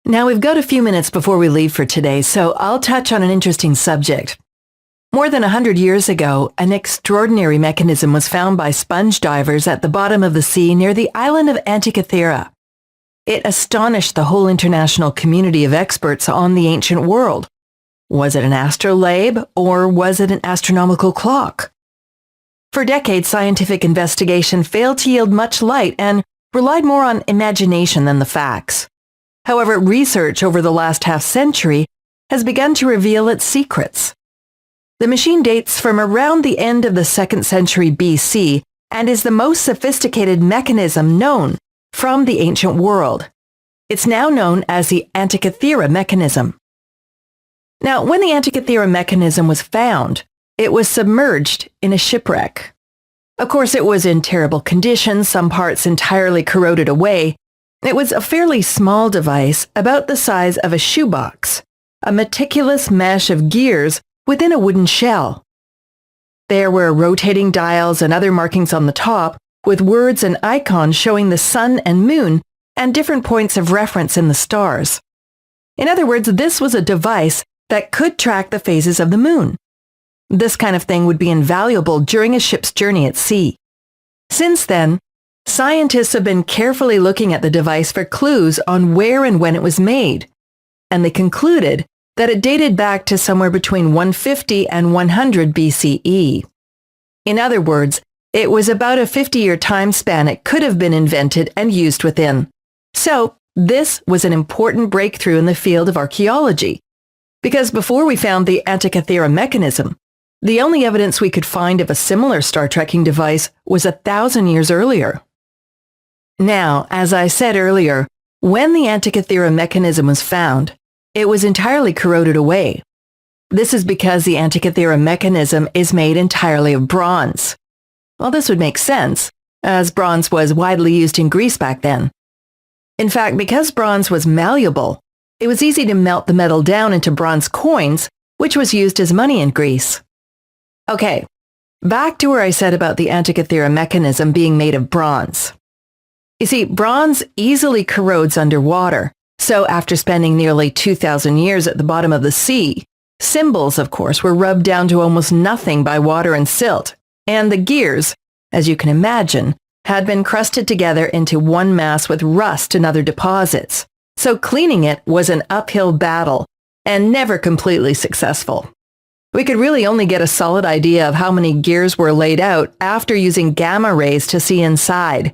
Now we've got a few minutes before we leave for today, so I'll touch on an interesting subject. More than 100 years ago, an extraordinary mechanism was found by sponge divers at the bottom of the sea near the island of Antikythera. It astonished the whole international community of experts on the ancient world. Was it an astrolabe or was it an astronomical clock? For decades, scientific investigation failed to yield much light and relied more on imagination than the facts. However, research over the last half-century has begun to reveal its secrets. The machine dates from around the end of the 2nd century BC and is the most sophisticated mechanism known from the ancient world. It's now known as the Antikythera mechanism. Now, when the Antikythera mechanism was found, it was submerged in a shipwreck. Of course, it was in terrible condition, some parts entirely corroded away. It was a fairly small device, about the size of a shoebox, a meticulous mesh of gears within a wooden shell. There were rotating dials and other markings on the top, with words and icons showing the sun and moon and different points of reference in the stars. In other words, this was a device that could track the phases of the moon. This kind of thing would be invaluable during a ship's journey at sea. Since then, scientists have been carefully looking at the device for clues on where and when it was made, and they concluded that it dated back to somewhere between 150 and 100 BCE. In other words, it was about a 50-year time span it could have been invented and used within. So, this was an important breakthrough in the field of archaeology, because before we found the Antikythera mechanism, the only evidence we could find of a similar star-trekking device was 1,000 years earlier. Now, as I said earlier, when the Antikythera mechanism was found, it was entirely corroded away. This is because the Antikythera mechanism is made entirely of bronze. Well, this would make sense, as bronze was widely used in Greece back then. In fact, because bronze was malleable, it was easy to melt the metal down into bronze coins, which was used as money in Greece. Okay, back to where I said about the Antikythera mechanism being made of bronze. You see, bronze easily corrodes underwater, so after spending nearly 2,000 years at the bottom of the sea, symbols, of course, were rubbed down to almost nothing by water and silt, and the gears, as you can imagine, had been crusted together into one mass with rust and other deposits, so cleaning it was an uphill battle and never completely successful. We could really only get a solid idea of how many gears were laid out after using gamma rays to see inside,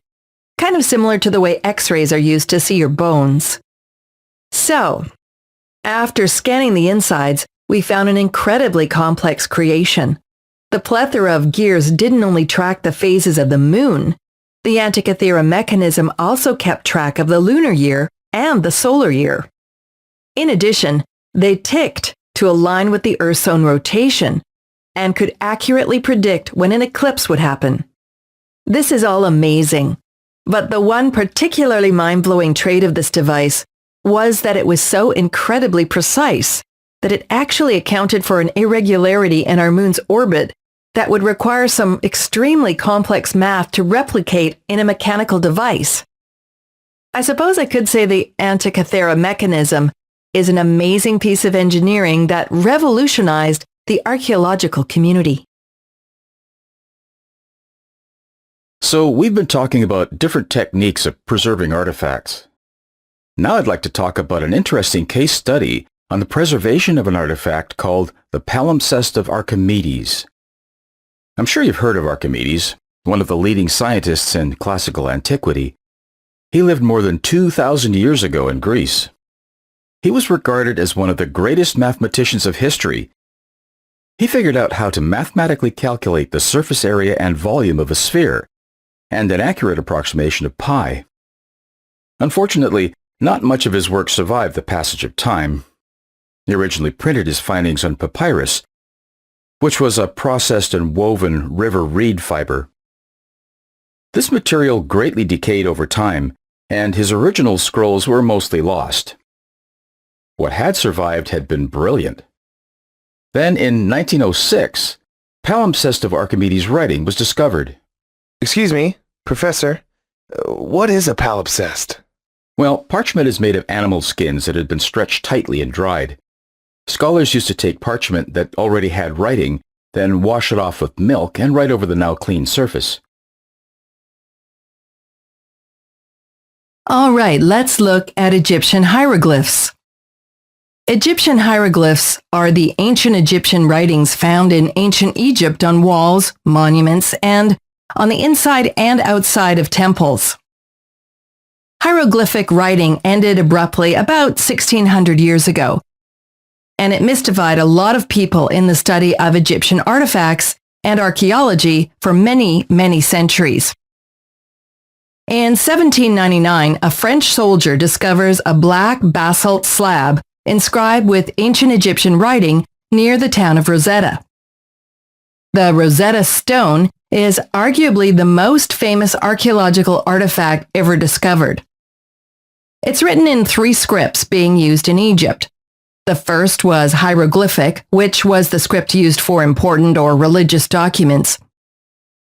kind of similar to the way X-rays are used to see your bones. So, after scanning the insides, we found an incredibly complex creation. The plethora of gears didn't only track the phases of the moon. The Antikythera mechanism also kept track of the lunar year and the solar year. In addition, they ticked to align with the Earth's own rotation and could accurately predict when an eclipse would happen. This is all amazing, but the one particularly mind-blowing trait of this device was that it was so incredibly precise that it actually accounted for an irregularity in our moon's orbit that would require some extremely complex math to replicate in a mechanical device. I suppose I could say the Antikythera mechanism is an amazing piece of engineering that revolutionized the archaeological community. So we've been talking about different techniques of preserving artifacts. Now I'd like to talk about an interesting case study on the preservation of an artifact called the palimpsest of Archimedes. I'm sure you've heard of Archimedes, one of the leading scientists in classical antiquity. He lived more than 2,000 years ago in Greece. He was regarded as one of the greatest mathematicians of history. He figured out how to mathematically calculate the surface area and volume of a sphere, and an accurate approximation of pi. Unfortunately, not much of his work survived the passage of time. He originally printed his findings on papyrus, which was a processed and woven river reed fiber. This material greatly decayed over time, and his original scrolls were mostly lost. What had survived had been brilliant. Then, in 1906, palimpsest of Archimedes' writing was discovered. Excuse me, Professor, what is a palimpsest? Well, parchment is made of animal skins that had been stretched tightly and dried. Scholars used to take parchment that already had writing, then wash it off with milk and write over the now clean surface. All right, let's look at Egyptian hieroglyphs. Egyptian hieroglyphs are the ancient Egyptian writings found in ancient Egypt on walls, monuments, and on the inside and outside of temples. Hieroglyphic writing ended abruptly about 1600 years ago, and it mystified a lot of people in the study of Egyptian artifacts and archaeology for many, many centuries. In 1799, a French soldier discovers a black basalt slab inscribed with ancient Egyptian writing near the town of Rosetta. The Rosetta Stone is arguably the most famous archaeological artifact ever discovered. It's written in 3 scripts being used in Egypt. The first was hieroglyphic, which was the script used for important or religious documents.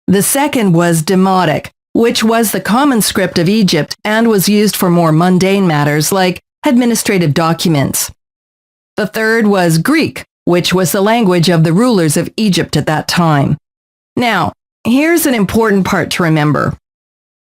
The second was demotic, which was the common script of Egypt and was used for more mundane matters like administrative documents. The third was Greek, which was the language of the rulers of Egypt at that time. Now, here's an important part to remember.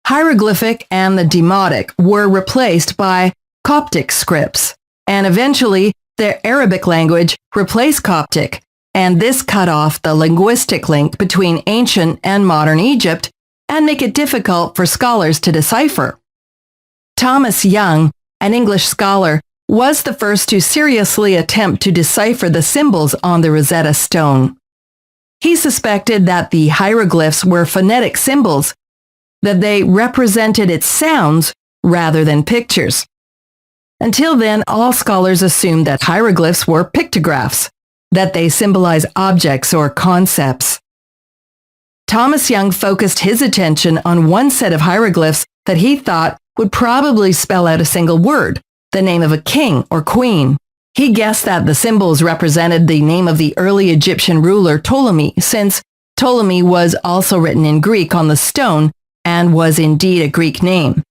Hieroglyphic and the demotic were replaced by Coptic scripts, and eventually the Arabic language replaced Coptic, and this cut off the linguistic link between ancient and modern Egypt and make it difficult for scholars to decipher. Thomas Young, an English scholar, was the first to seriously attempt to decipher the symbols on the Rosetta Stone. He suspected that the hieroglyphs were phonetic symbols, that they represented its sounds rather than pictures. Until then, all scholars assumed that hieroglyphs were pictographs, that they symbolize objects or concepts. Thomas Young focused his attention on one set of hieroglyphs that he thought would probably spell out a single word, the name of a king or queen. He guessed that the symbols represented the name of the early Egyptian ruler Ptolemy, since Ptolemy was also written in Greek on the stone and was indeed a Greek name.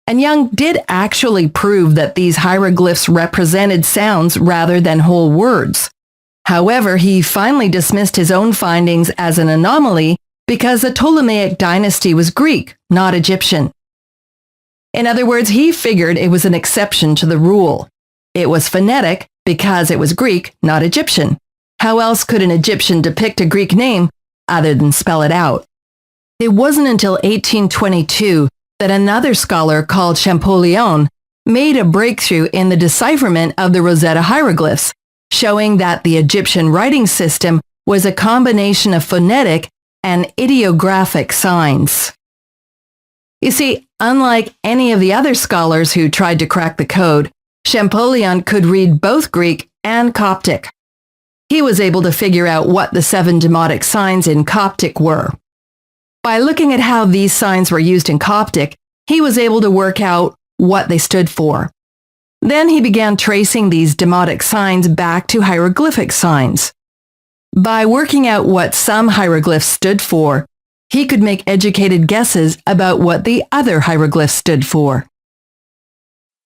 And Young did actually prove that these hieroglyphs represented sounds rather than whole words. However, he finally dismissed his own findings as an anomaly because the Ptolemaic dynasty was Greek, not Egyptian. In other words, he figured it was an exception to the rule. It was phonetic because it was Greek, not Egyptian. How else could an Egyptian depict a Greek name other than spell it out? It wasn't until 1822 that another scholar called Champollion made a breakthrough in the decipherment of the Rosetta hieroglyphs, showing that the Egyptian writing system was a combination of phonetic and ideographic signs. You see, unlike any of the other scholars who tried to crack the code, Champollion could read both Greek and Coptic. He was able to figure out what the 7 demotic signs in Coptic were. By looking at how these signs were used in Coptic, he was able to work out what they stood for. Then he began tracing these demotic signs back to hieroglyphic signs. By working out what some hieroglyphs stood for, he could make educated guesses about what the other hieroglyphs stood for.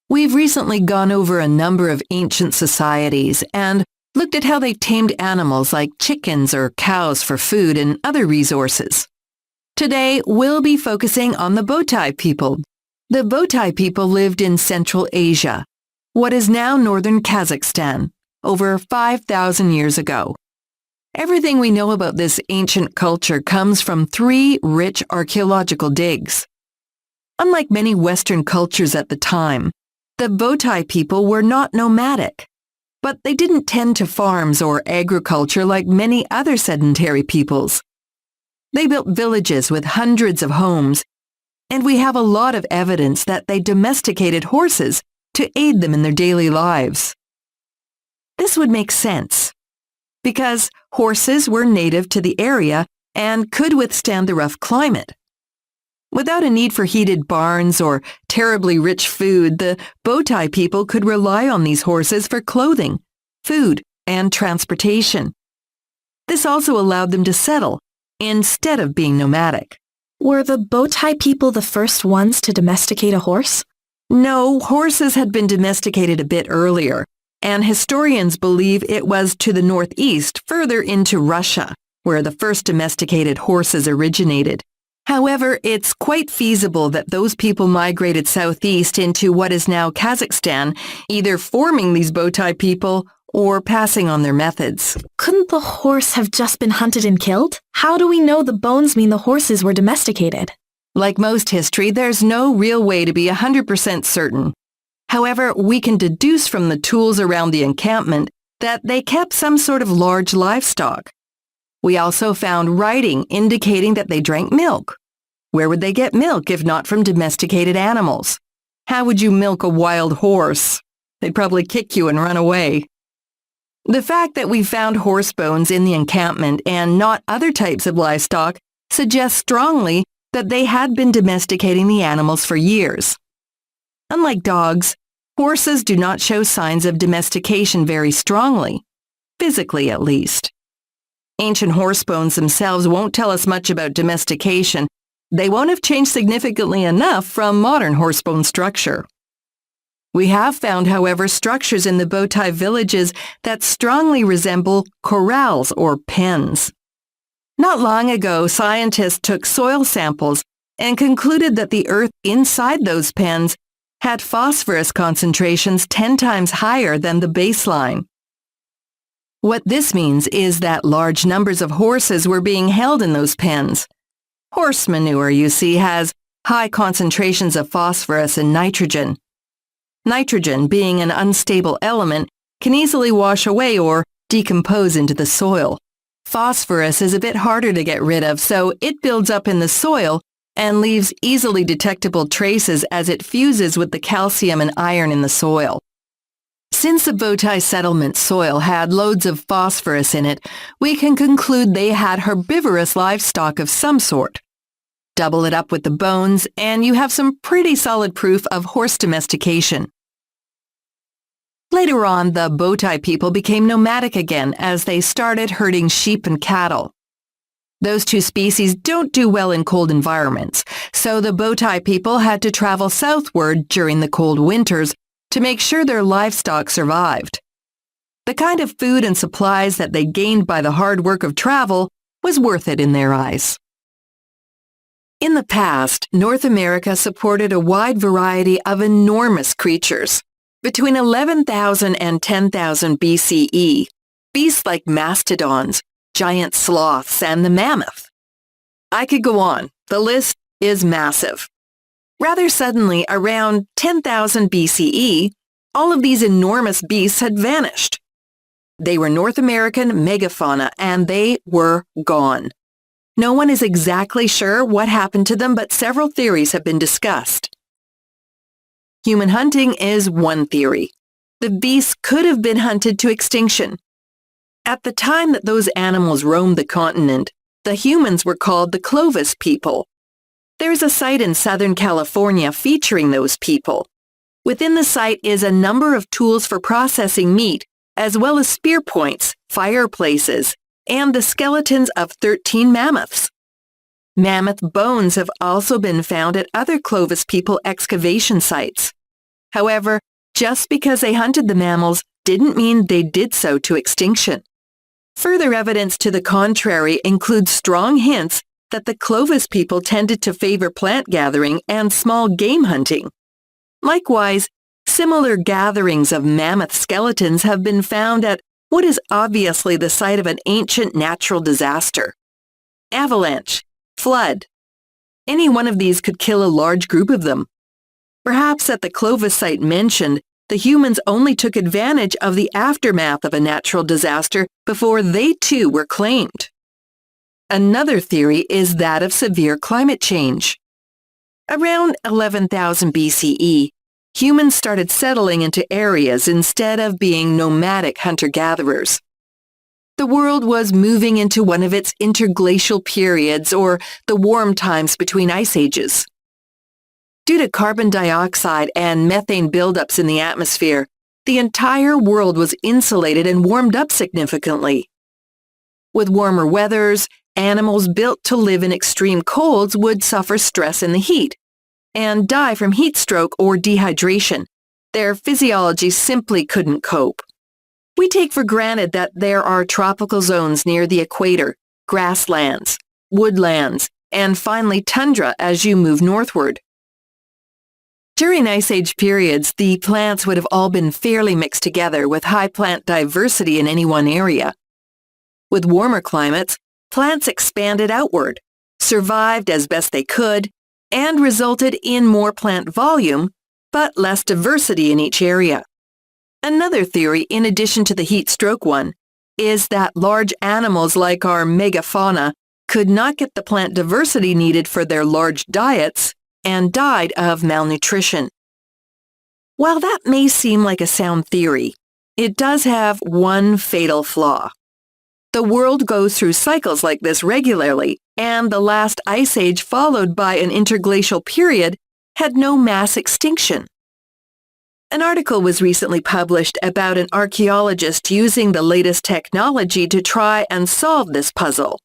We've recently gone over a number of ancient societies and looked at how they tamed animals like chickens or cows for food and other resources. Today, we'll be focusing on the Botai people. The Botai people lived in Central Asia, what is now northern Kazakhstan, over 5,000 years ago. Everything we know about this ancient culture comes from 3 rich archaeological digs. Unlike many Western cultures at the time, the Botai people were not nomadic, but they didn't tend to farms or agriculture like many other sedentary peoples. They built villages with hundreds of homes, and we have a lot of evidence that they domesticated horses to aid them in their daily lives. This would make sense, because horses were native to the area and could withstand the rough climate. Without a need for heated barns or terribly rich food, the Botai people could rely on these horses for clothing, food, and transportation. This also allowed them to settle instead of being nomadic. Were the Botai people the first ones to domesticate a horse? No, horses had been domesticated a bit earlier, and historians believe it was to the northeast, further into Russia, where the first domesticated horses originated. However, it's quite feasible that those people migrated southeast into what is now Kazakhstan, either forming these bowtie people or passing on their methods. Couldn't the horse have just been hunted and killed? How do we know the bones mean the horses were domesticated? Like most history, there's no real way to be 100% certain. However, we can deduce from the tools around the encampment that they kept some sort of large livestock. We also found writing indicating that they drank milk. Where would they get milk if not from domesticated animals? How would you milk a wild horse? They'd probably kick you and run away. The fact that we found horse bones in the encampment and not other types of livestock suggests strongly that they had been domesticating the animals for years. Unlike dogs, horses do not show signs of domestication very strongly, physically at least. Ancient horse bones themselves won't tell us much about domestication. They won't have changed significantly enough from modern horse bone structure. We have found, however, structures in the bowtie villages that strongly resemble corrals or pens. Not long ago, scientists took soil samples and concluded that the earth inside those pens had phosphorus concentrations 10 times higher than the baseline. What this means is that large numbers of horses were being held in those pens. Horse manure, you see, has high concentrations of phosphorus and nitrogen. Nitrogen, being an unstable element, can easily wash away or decompose into the soil. Phosphorus is a bit harder to get rid of, so it builds up in the soil and leaves easily detectable traces as it fuses with the calcium and iron in the soil. Since the bowtie settlement soil had loads of phosphorus in it, we can conclude they had herbivorous livestock of some sort. Double it up with the bones, and you have some pretty solid proof of horse domestication. Later on, the bowtie people became nomadic again as they started herding sheep and cattle. Those two species don't do well in cold environments, so the bowtie people had to travel southward during the cold winters to make sure their livestock survived. The kind of food and supplies that they gained by the hard work of travel was worth it in their eyes. In the past, North America supported a wide variety of enormous creatures. Between 11,000 and 10,000 BCE, beasts like mastodons, giant sloths, and the mammoth. I could go on. The list is massive. Rather suddenly, around 10,000 BCE, all of these enormous beasts had vanished. They were North American megafauna, and they were gone. No one is exactly sure what happened to them, but several theories have been discussed. Human hunting is one theory. The beasts could have been hunted to extinction. At the time that those animals roamed the continent, the humans were called the Clovis people. There's a site in Southern California featuring those people. Within the site is a number of tools for processing meat, as well as spear points, fireplaces, and the skeletons of 13 mammoths. Mammoth bones have also been found at other Clovis people excavation sites. However, just because they hunted the mammals didn't mean they did so to extinction. Further evidence to the contrary includes strong hints that the Clovis people tended to favor plant gathering and small game hunting. Likewise, similar gatherings of mammoth skeletons have been found at what is obviously the site of an ancient natural disaster. Avalanche, flood. Any one of these could kill a large group of them. Perhaps at the Clovis site mentioned, the humans only took advantage of the aftermath of a natural disaster before they too were claimed. Another theory is that of severe climate change. Around 11,000 BCE, humans started settling into areas instead of being nomadic hunter-gatherers. The world was moving into one of its interglacial periods, or the warm times between ice ages. Due to carbon dioxide and methane buildups in the atmosphere, the entire world was insulated and warmed up significantly. With warmer weathers, animals built to live in extreme colds would suffer stress in the heat, and die from heat stroke or dehydration. Their physiology simply couldn't cope. We take for granted that there are tropical zones near the equator, grasslands, woodlands, and finally tundra as you move northward. During Ice Age periods, the plants would have all been fairly mixed together with high plant diversity in any one area. With warmer climates, plants expanded outward, survived as best they could, and resulted in more plant volume, but less diversity in each area. Another theory, in addition to the heat stroke one, is that large animals like our megafauna could not get the plant diversity needed for their large diets and died of malnutrition. While that may seem like a sound theory, it does have one fatal flaw. The world goes through cycles like this regularly, and the last ice age followed by an interglacial period had no mass extinction. An article was recently published about an archaeologist using the latest technology to try and solve this puzzle.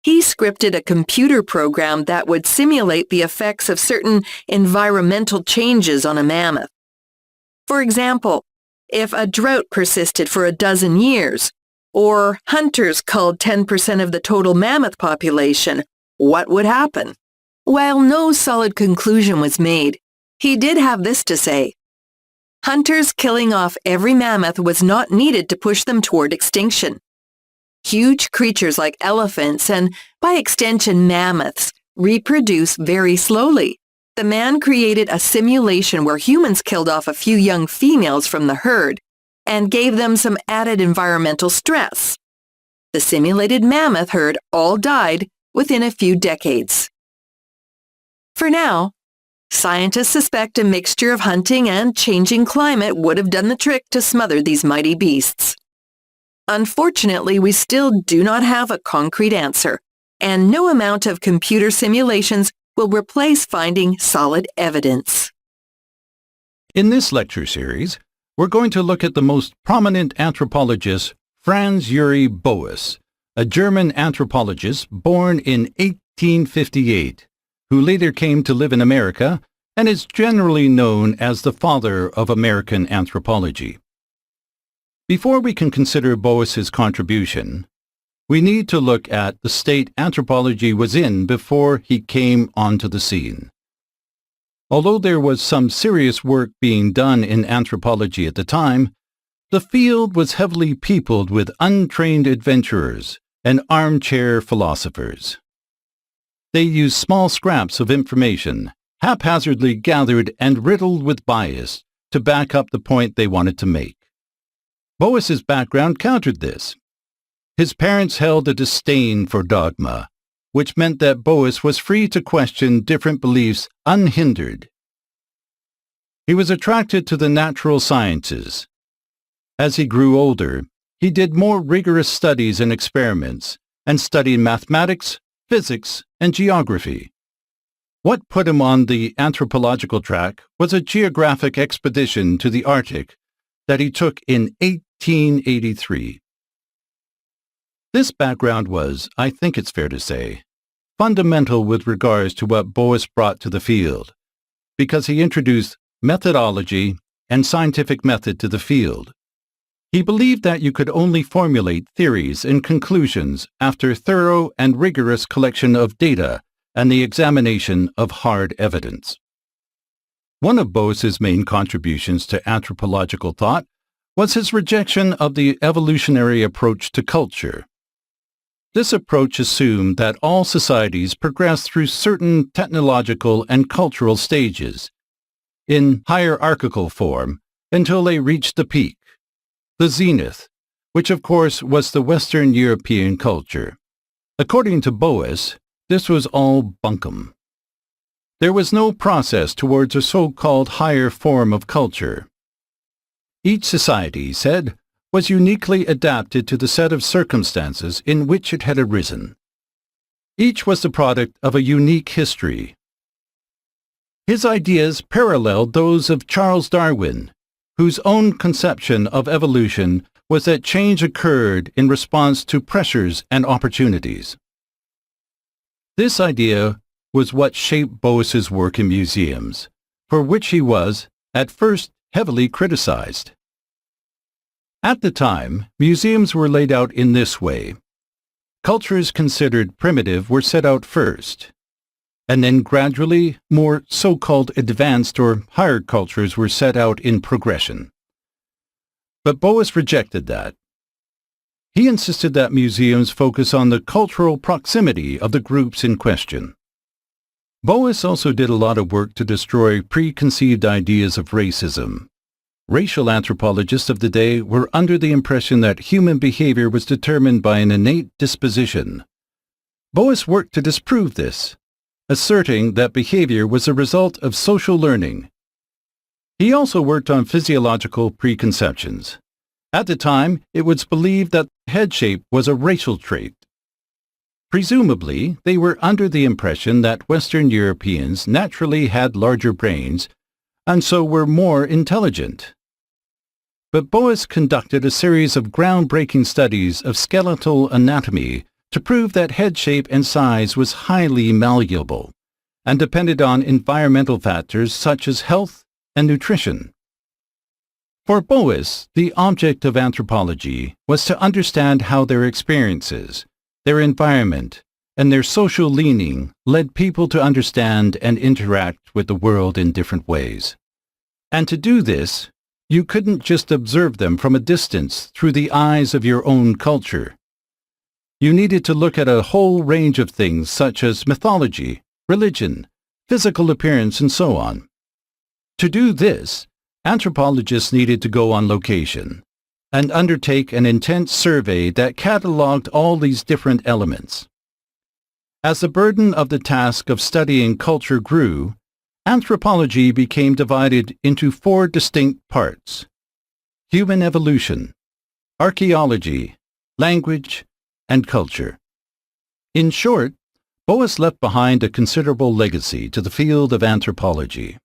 He scripted a computer program that would simulate the effects of certain environmental changes on a mammoth. For example, if a drought persisted for a dozen years, or hunters culled 10% of the total mammoth population, what would happen? While no solid conclusion was made, he did have this to say: hunters killing off every mammoth was not needed to push them toward extinction. Huge creatures like elephants and, by extension, mammoths reproduce very slowly. The man created a simulation where humans killed off a few young females from the herd and gave them some added environmental stress. The simulated mammoth herd all died within a few decades. For now, scientists suspect a mixture of hunting and changing climate would have done the trick to smother these mighty beasts. Unfortunately, we still do not have a concrete answer, and no amount of computer simulations will replace finding solid evidence. In this lecture series, we're going to look at the most prominent anthropologist, Franz Uri Boas, a German anthropologist born in 1858, who later came to live in America and is generally known as the father of American anthropology. Before we can consider Boas's contribution, we need to look at the state anthropology was in before he came onto the scene. Although there was some serious work being done in anthropology at the time, the field was heavily peopled with untrained adventurers and armchair philosophers. They used small scraps of information, haphazardly gathered and riddled with bias, to back up the point they wanted to make. Boas's background countered this. His parents held a disdain for dogma, which meant that Boas was free to question different beliefs unhindered. He was attracted to the natural sciences. As he grew older, he did more rigorous studies and experiments, and studied mathematics, physics, and geography. What put him on the anthropological track was a geographic expedition to the Arctic that he took in 1883. This background was, I think it's fair to say, fundamental with regards to what Boas brought to the field, because he introduced methodology and scientific method to the field. He believed that you could only formulate theories and conclusions after thorough and rigorous collection of data and the examination of hard evidence. One of Boas's main contributions to anthropological thought was his rejection of the evolutionary approach to culture. This approach assumed that all societies progress through certain technological and cultural stages, in hierarchical form, until they reach the peak, the zenith, which of course was the Western European culture. According to Boas, this was all bunkum. There was no process towards a so-called higher form of culture. Each society, he said, was uniquely adapted to the set of circumstances in which it had arisen. Each was the product of a unique history. His ideas paralleled those of Charles Darwin, whose own conception of evolution was that change occurred in response to pressures and opportunities. This idea was what shaped Boas's work in museums, for which he was, at first, heavily criticized. At the time, museums were laid out in this way. Cultures considered primitive were set out first, and then gradually more so-called advanced or higher cultures were set out in progression. But Boas rejected that. He insisted that museums focus on the cultural proximity of the groups in question. Boas also did a lot of work to destroy preconceived ideas of racism. Racial anthropologists of the day were under the impression that human behavior was determined by an innate disposition. Boas worked to disprove this, asserting that behavior was a result of social learning. He also worked on physiological preconceptions. At the time, it was believed that head shape was a racial trait. Presumably, they were under the impression that Western Europeans naturally had larger brains and so were more intelligent. But Boas conducted a series of groundbreaking studies of skeletal anatomy to prove that head shape and size was highly malleable and depended on environmental factors such as health and nutrition. For Boas, the object of anthropology was to understand how their experiences, their environment, and their social leaning led people to understand and interact with the world in different ways. And to do this, you couldn't just observe them from a distance through the eyes of your own culture. You needed to look at a whole range of things such as mythology, religion, physical appearance, and so on. To do this, anthropologists needed to go on location and undertake an intense survey that catalogued all these different elements. As the burden of the task of studying culture grew, anthropology became divided into 4 distinct parts: human evolution, archaeology, language, and culture. In short, Boas left behind a considerable legacy to the field of anthropology.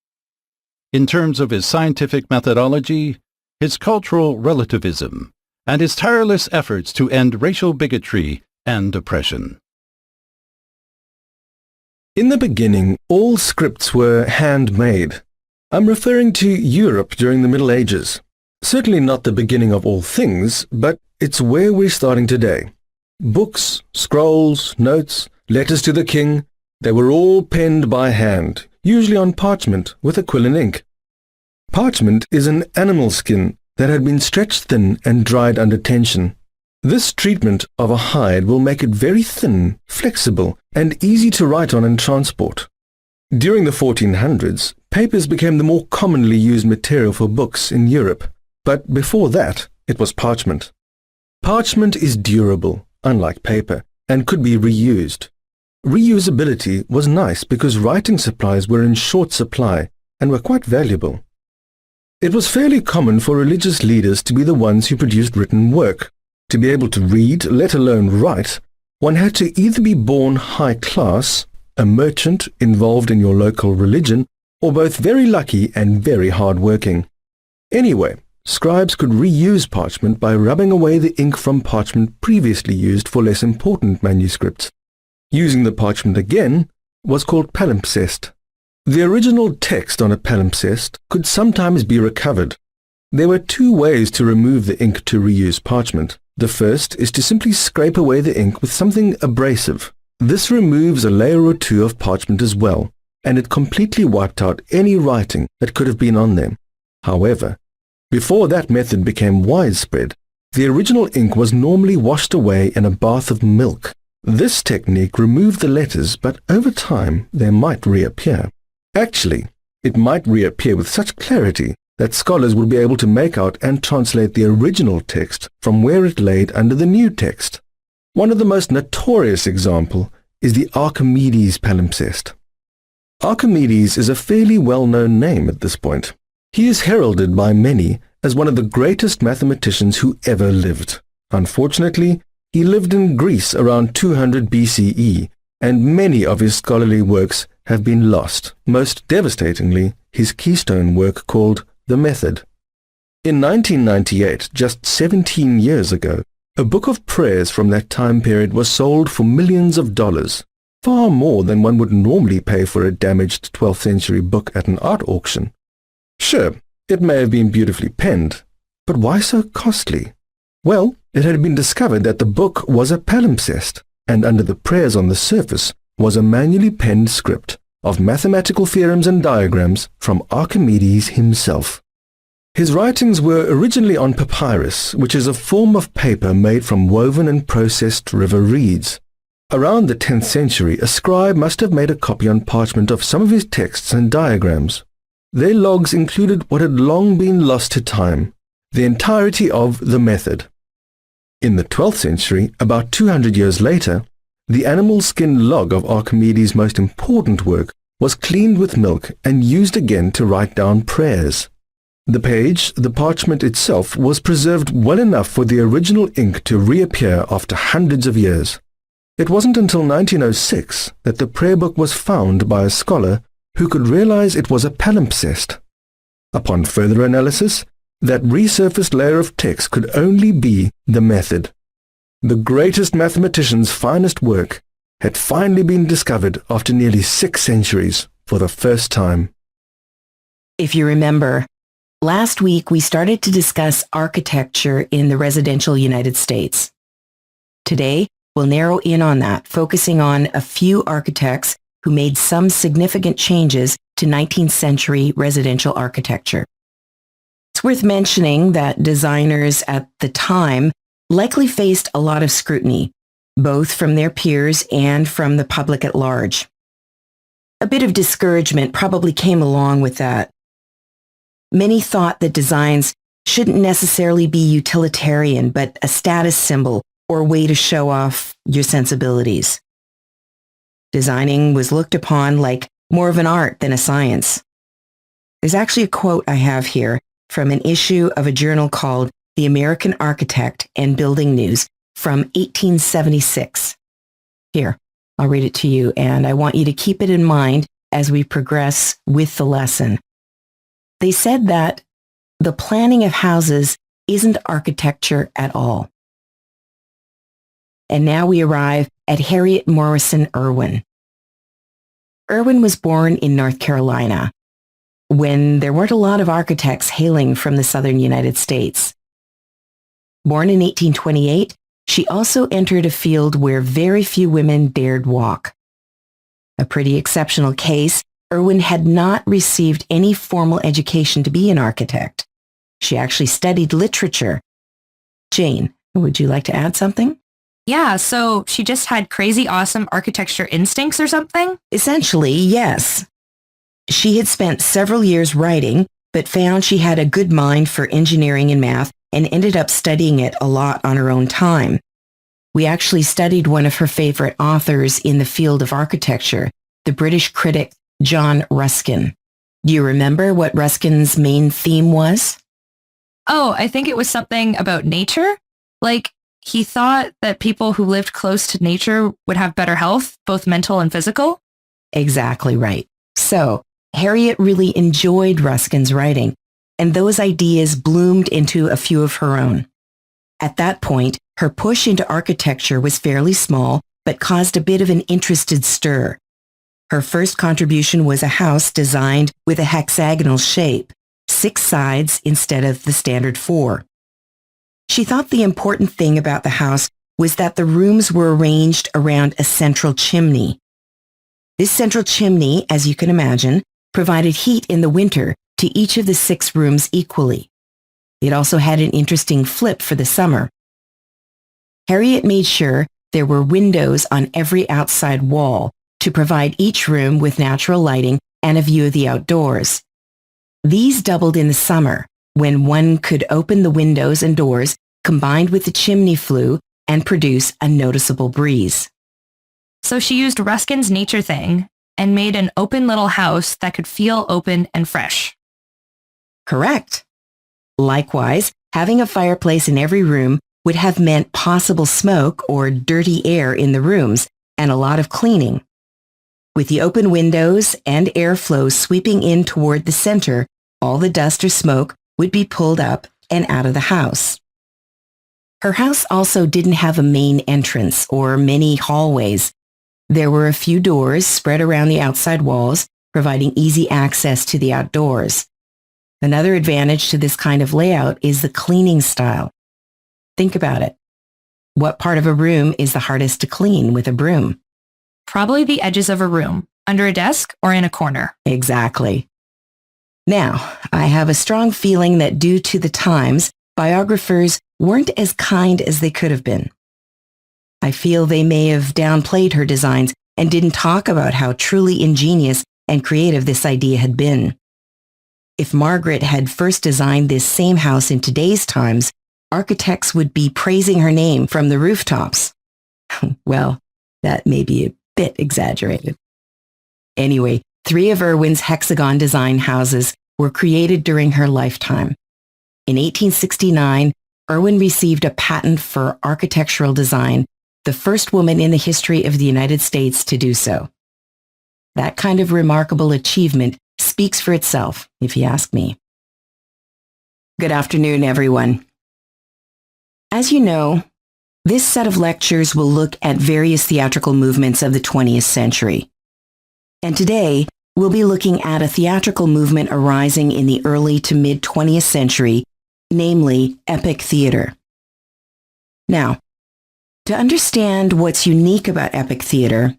In terms of his scientific methodology, his cultural relativism, and his tireless efforts to end racial bigotry and oppression. In the beginning, all scripts were handmade. I'm referring to Europe during the Middle Ages. Certainly not the beginning of all things, but it's where we're starting today. Books, scrolls, notes, letters to the king, they were all penned by hand, usually on parchment with a quill and ink. Parchment is an animal skin that had been stretched thin and dried under tension. This treatment of a hide will make it very thin, flexible, and easy to write on and transport. During the 1400s, papers became the more commonly used material for books in Europe, but before that, it was parchment. Parchment is durable, unlike paper, and could be reused. Reusability was nice because writing supplies were in short supply and were quite valuable. It was fairly common for religious leaders to be the ones who produced written work. To be able to read, let alone write, one had to either be born high class, a merchant involved in your local religion, or both very lucky and very hard-working. Anyway, scribes could reuse parchment by rubbing away the ink from parchment previously used for less important manuscripts. Using the parchment again was called palimpsest. The original text on a palimpsest could sometimes be recovered. There were 2 ways to remove the ink to reuse parchment. The first is to simply scrape away the ink with something abrasive. This removes a layer or 2 of parchment as well, and it completely wiped out any writing that could have been on them. However, before that method became widespread, the original ink was normally washed away in a bath of milk. This technique removed the letters, but over time they might reappear. Actually, it might reappear with such clarity that scholars would be able to make out and translate the original text from where it laid under the new text. One of the most notorious examples is the Archimedes palimpsest. Archimedes is a fairly well-known name at this point. He is heralded by many as one of the greatest mathematicians who ever lived. Unfortunately, he lived in Greece around 200 BCE, and many of his scholarly works have been lost, most devastatingly his keystone work called The Method. In 1998, just 17 years ago, a book of prayers from that time period was sold for millions of dollars. far more than one would normally pay for a damaged 12th century book at an art auction. Sure, it may have been beautifully penned, but why so costly? Well, it had been discovered that the book was a palimpsest, and under the prayers on the surface was a manually penned script of mathematical theorems and diagrams from Archimedes himself. His writings were originally on papyrus, which is a form of paper made from woven and processed river reeds. Around the 10th century, a scribe must have made a copy on parchment of some of his texts and diagrams. Their logs included what had long been lost to time, the entirety of the method. In the 12th century, about 200 years later, the animal skin log of Archimedes' most important work was cleaned with milk and used again to write down prayers. The page, the parchment itself, was preserved well enough for the original ink to reappear after hundreds of years. It wasn't until 1906 that the prayer book was found by a scholar who could realize it was a palimpsest. Upon further analysis, that resurfaced layer of text could only be the method. The greatest mathematician's finest work had finally been discovered after nearly 6 centuries for the first time. If you remember, last week we started to discuss architecture in the residential United States. Today, we'll narrow in on that, focusing on a few architects who made some significant changes to 19th century residential architecture. It's worth mentioning that designers at the time likely faced a lot of scrutiny, both from their peers and from the public at large. A bit of discouragement probably came along with that. Many thought that designs shouldn't necessarily be utilitarian, but a status symbol or way to show off your sensibilities. Designing was looked upon like more of an art than a science. There's actually a quote I have here from an issue of a journal called The American Architect and Building News from 1876. Here, I'll read it to you, and I want you to keep it in mind as we progress with the lesson. They said that the planning of houses isn't architecture at all. And now we arrive at Harriet Morrison Irwin. Irwin was born in North Carolina, when there weren't a lot of architects hailing from the southern United States. Born in 1828, she also entered a field where very few women dared walk. A pretty exceptional case, Irwin had not received any formal education to be an architect. She actually studied literature. Jane, would you like to add something? Yeah, so she just had crazy awesome architecture instincts or something? Essentially, yes. She had spent several years writing, but found she had a good mind for engineering and math and ended up studying it a lot on her own time. We actually studied one of her favorite authors in the field of architecture, the British critic John Ruskin. Do you remember what Ruskin's main theme was? Oh, I think it was something about nature. Like, he thought that people who lived close to nature would have better health, both mental and physical. Exactly right. So, Harriet really enjoyed Ruskin's writing, and those ideas bloomed into a few of her own. At that point, her push into architecture was fairly small, but caused a bit of an interested stir. Her first contribution was a house designed with a hexagonal shape, 6 sides instead of the standard 4. She thought the important thing about the house was that the rooms were arranged around a central chimney. This central chimney, as you can imagine, provided heat in the winter to each of the 6 rooms equally. It also had an interesting flip for the summer. Harriet made sure there were windows on every outside wall to provide each room with natural lighting and a view of the outdoors. These doubled in the summer, when one could open the windows and doors combined with the chimney flue and produce a noticeable breeze. So she used Ruskin's nature thing and made an open little house that could feel open and fresh. Correct. Likewise, having a fireplace in every room would have meant possible smoke or dirty air in the rooms and a lot of cleaning. With the open windows and airflow sweeping in toward the center, all the dust or smoke would be pulled up and out of the house. Her house also didn't have a main entrance or many hallways. There were a few doors spread around the outside walls, providing easy access to the outdoors. Another advantage to this kind of layout is the cleaning style. Think about it. What part of a room is the hardest to clean with a broom? Probably the edges of a room, under a desk or in a corner. Exactly. Now, I have a strong feeling that due to the times, biographers weren't as kind as they could have been. I feel they may have downplayed her designs and didn't talk about how truly ingenious and creative this idea had been. If Margaret had first designed this same house in today's times, architects would be praising her name from the rooftops. Well, that may be a bit exaggerated. Anyway, 3 of Irwin's hexagon design houses were created during her lifetime. In 1869, Irwin received a patent for architectural design, the first woman in the history of the United States to do so. That kind of remarkable achievement speaks for itself, if you ask me. Good afternoon, everyone. As you know, this set of lectures will look at various theatrical movements of the 20th century. And today, we'll be looking at a theatrical movement arising in the early to mid-20th century, namely epic theater. Now, to understand what's unique about epic theater,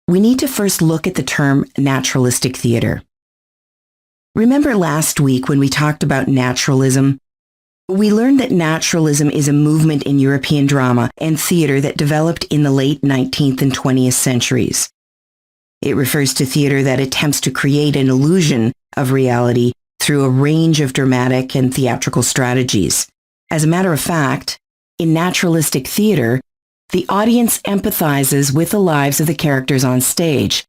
we need to first look at the term naturalistic theater. Remember last week when we talked about naturalism? We learned that naturalism is a movement in European drama and theater that developed in the late 19th and 20th centuries. It refers to theater that attempts to create an illusion of reality through a range of dramatic and theatrical strategies. As a matter of fact, in naturalistic theater, the audience empathizes with the lives of the characters on stage.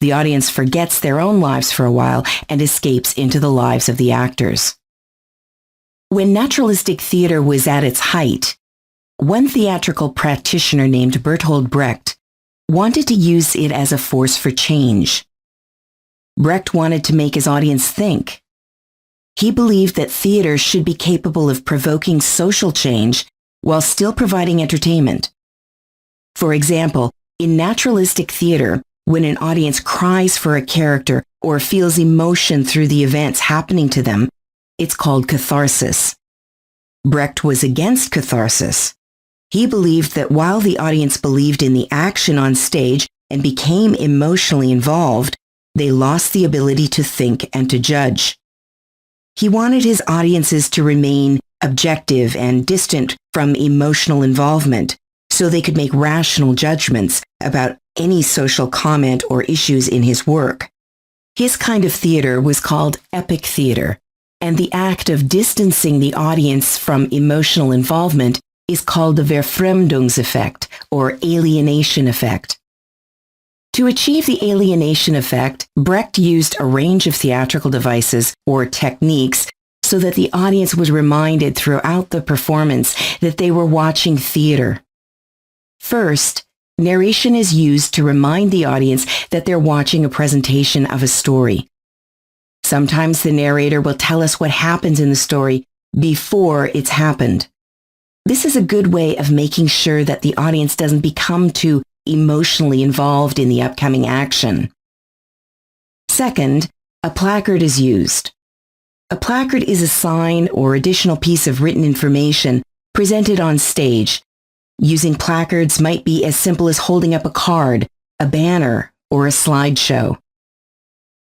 The audience forgets their own lives for a while and escapes into the lives of the actors. When naturalistic theater was at its height, one theatrical practitioner named Bertolt Brecht wanted to use it as a force for change. Brecht wanted to make his audience think. He believed that theater should be capable of provoking social change while still providing entertainment. For example, in naturalistic theater, when an audience cries for a character or feels emotion through the events happening to them, it's called catharsis. Brecht was against catharsis. He believed that while the audience believed in the action on stage and became emotionally involved, they lost the ability to think and to judge. He wanted his audiences to remain objective and distant from emotional involvement so they could make rational judgments about any social comment or issues in his work. His kind of theater was called epic theater, and the act of distancing the audience from emotional involvement is called the Verfremdungseffekt, or alienation effect. To achieve the alienation effect, Brecht used a range of theatrical devices or techniques so that the audience was reminded throughout the performance that they were watching theater. First, narration is used to remind the audience that they're watching a presentation of a story. Sometimes the narrator will tell us what happens in the story before it's happened. This is a good way of making sure that the audience doesn't become too emotionally involved in the upcoming action. Second, a placard is used. A placard is a sign or additional piece of written information presented on stage. Using placards might be as simple as holding up a card, a banner, or a slideshow.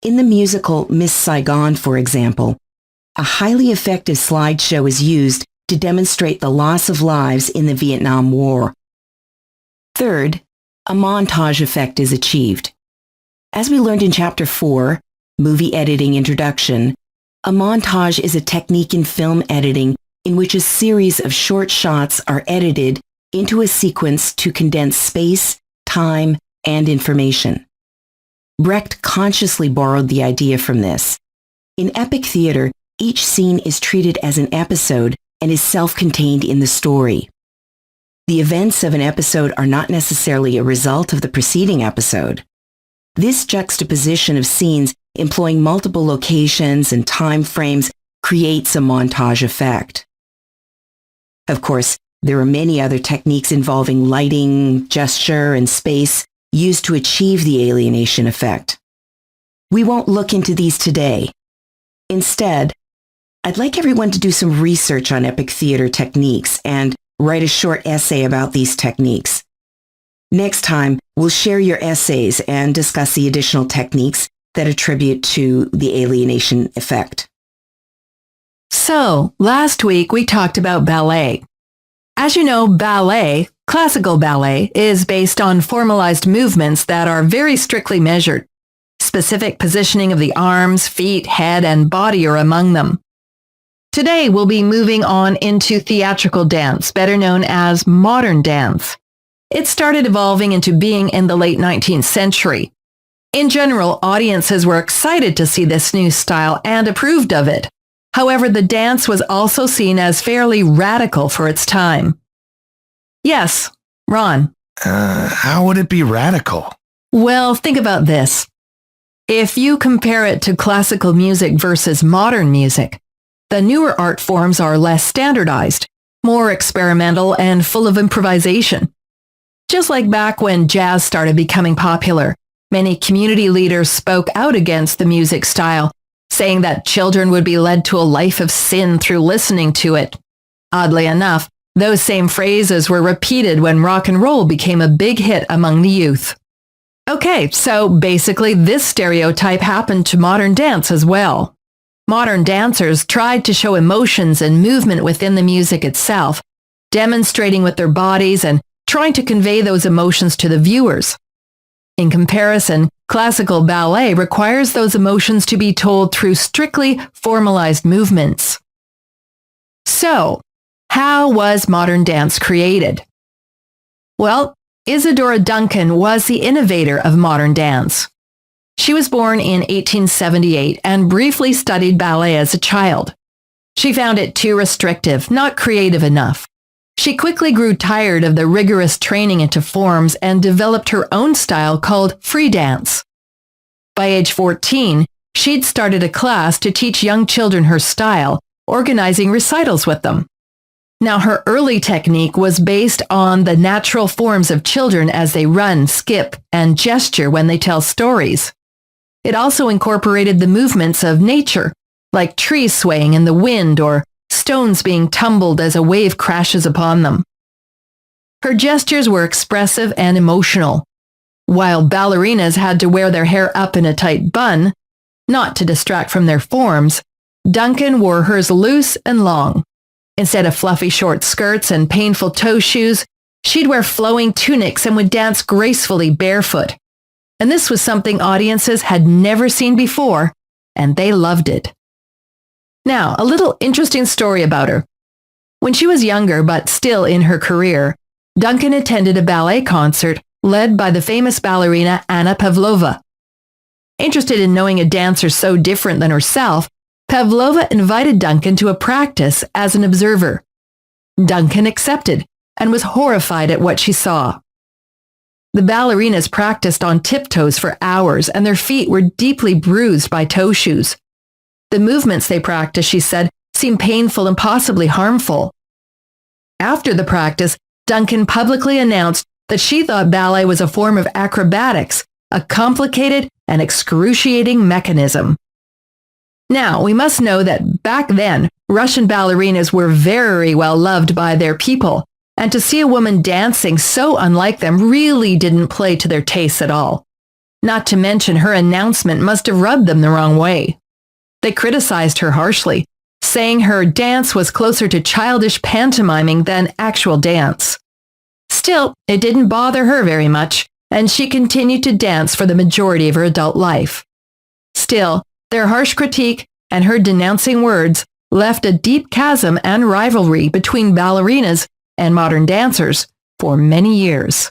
In the musical Miss Saigon, for example, a highly effective slideshow is used to demonstrate the loss of lives in the Vietnam War. Third, a montage effect is achieved. As we learned in Chapter 4, Movie Editing Introduction, a montage is a technique in film editing in which a series of short shots are edited into a sequence to condense space, time, and information. Brecht consciously borrowed the idea from this. In epic theater, each scene is treated as an episode and is self-contained in the story. The events of an episode are not necessarily a result of the preceding episode. This juxtaposition of scenes employing multiple locations and time frames creates a montage effect. Of course, there are many other techniques involving lighting, gesture, and space used to achieve the alienation effect. We won't look into these today. Instead, I'd like everyone to do some research on epic theater techniques and write a short essay about these techniques. Next time, we'll share your essays and discuss the additional techniques that attribute to the alienation effect. So, last week we talked about ballet. As you know, ballet, classical ballet, is based on formalized movements that are very strictly measured. Specific positioning of the arms, feet, head, and body are among them. Today we'll be moving on into theatrical dance, better known as modern dance. It started evolving into being in the late 19th century. In general, audiences were excited to see this new style and approved of it. However, the dance was also seen as fairly radical for its time. Yes, Ron. How would it be radical? Well, think about this. If you compare it to classical music versus modern music, the newer art forms are less standardized, more experimental, and full of improvisation. Just like back when jazz started becoming popular, many community leaders spoke out against the music style, saying that children would be led to a life of sin through listening to it. Oddly enough, those same phrases were repeated when rock and roll became a big hit among the youth. Okay, so basically this stereotype happened to modern dance as well. Modern dancers tried to show emotions and movement within the music itself, demonstrating with their bodies and trying to convey those emotions to the viewers. In comparison, classical ballet requires those emotions to be told through strictly formalized movements. So, how was modern dance created? Well, Isadora Duncan was the innovator of modern dance. She was born in 1878 and briefly studied ballet as a child. She found it too restrictive, not creative enough. She quickly grew tired of the rigorous training into forms and developed her own style called free dance. By age 14, she'd started a class to teach young children her style, organizing recitals with them. Now, her early technique was based on the natural forms of children as they run, skip, and gesture when they tell stories. It also incorporated the movements of nature, like trees swaying in the wind or stones being tumbled as a wave crashes upon them. Her gestures were expressive and emotional. While ballerinas had to wear their hair up in a tight bun, not to distract from their forms, Duncan wore hers loose and long. Instead of fluffy short skirts and painful toe shoes, she'd wear flowing tunics and would dance gracefully barefoot. And this was something audiences had never seen before, and they loved it. Now, a little interesting story about her. When she was younger but still in her career, Duncan attended a ballet concert led by the famous ballerina Anna Pavlova. Interested in knowing a dancer so different than herself, Pavlova invited Duncan to a practice as an observer. Duncan accepted and was horrified at what she saw. The ballerinas practiced on tiptoes for hours, and their feet were deeply bruised by toe shoes. The movements they practiced, she said, seemed painful and possibly harmful. After the practice, Duncan publicly announced that she thought ballet was a form of acrobatics, a complicated and excruciating mechanism. Now, we must know that back then, Russian ballerinas were very well loved by their people, and to see a woman dancing so unlike them really didn't play to their tastes at all. Not to mention her announcement must have rubbed them the wrong way. They criticized her harshly, saying her dance was closer to childish pantomiming than actual dance. Still, it didn't bother her very much, and she continued to dance for the majority of her adult life. Still, their harsh critique and her denouncing words left a deep chasm and rivalry between ballerinas and modern dancers for many years.